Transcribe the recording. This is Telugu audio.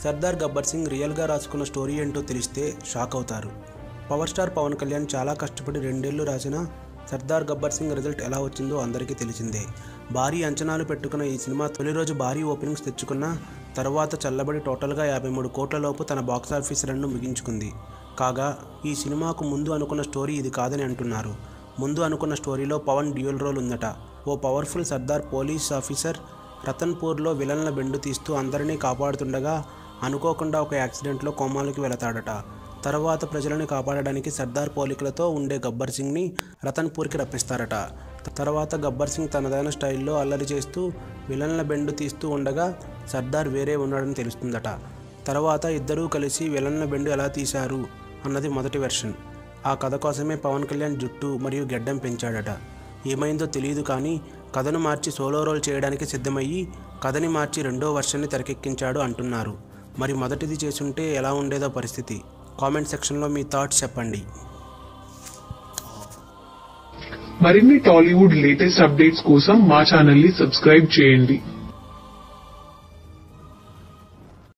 సర్దార్ గబ్బర్ సింగ్ రియల్గా రాసుకున్న స్టోరీ ఏంటో తెలిస్తే షాక్ అవుతారు. పవర్ స్టార్ పవన్ కళ్యాణ్ చాలా కష్టపడి 2 ఏళ్లు రాసిన సర్దార్ గబ్బర్ సింగ్ రిజల్ట్ ఎలా వచ్చిందో అందరికీ తెలిసిందే. భారీ అంచనాలు పెట్టుకున్న ఈ సినిమా తొలి రోజు భారీ ఓపెనింగ్స్ తెచ్చుకున్న తర్వాత చల్లబడి టోటల్గా 53 కోట్ల లోపు తన బాక్సాఫీస్ రన్ను ముగించుకుంది. కాగా ఈ సినిమాకు ముందు అనుకున్న స్టోరీ ఇది కాదని అంటున్నారు. ముందు అనుకున్న స్టోరీలో పవన్ డ్యూయల్ రోల్ ఉందట. ఓ పవర్ఫుల్ సర్దార్ పోలీస్ ఆఫీసర్ రతన్పూర్లో విలన్ల బెండు తీస్తూ అందరినీ కాపాడుతుండగా అనుకోకుండా ఒక యాక్సిడెంట్లో కోమాలోకి వెళతాడట. తర్వాత ప్రజలను కాపాడడానికి సర్దార్ పోలికలతో ఉండే గబ్బర్ సింగ్ని రతన్పూర్కి రప్పిస్తారట. తర్వాత గబ్బర్ సింగ్ తనదైన స్టైల్లో అల్లరి చేస్తూ విలన్ల బెండు తీస్తూ ఉండగా సర్దార్ వేరే ఉన్నాడని తెలుస్తుందట. తర్వాత ఇద్దరూ కలిసి విలన్ల బెండు ఎలా తీశారు అన్నది మొదటి వెర్షన్. ఆ కథ కోసమే పవన్ కళ్యాణ్ జుట్టు మరియు గెడ్డం పెంచాడట. ఏమైందో తెలియదు కానీ కథను మార్చి సోలో రోల్ చేయడానికి సిద్ధమయ్యి కథని మార్చి 2వ వెర్షన్ని తెరకెక్కించాడు అంటున్నారు. మరి మొదటిది చేసుంటే ఎలా ఉండేదో పరిస్థితి? కామెంట్ సెక్షన్లో మీ థాట్స్ చెప్పండి. మరిన్ని టాలీవుడ్ లేటెస్ట్ అప్డేట్స్ కోసం మా ఛానల్ ని సబ్స్క్రైబ్ చేయండి.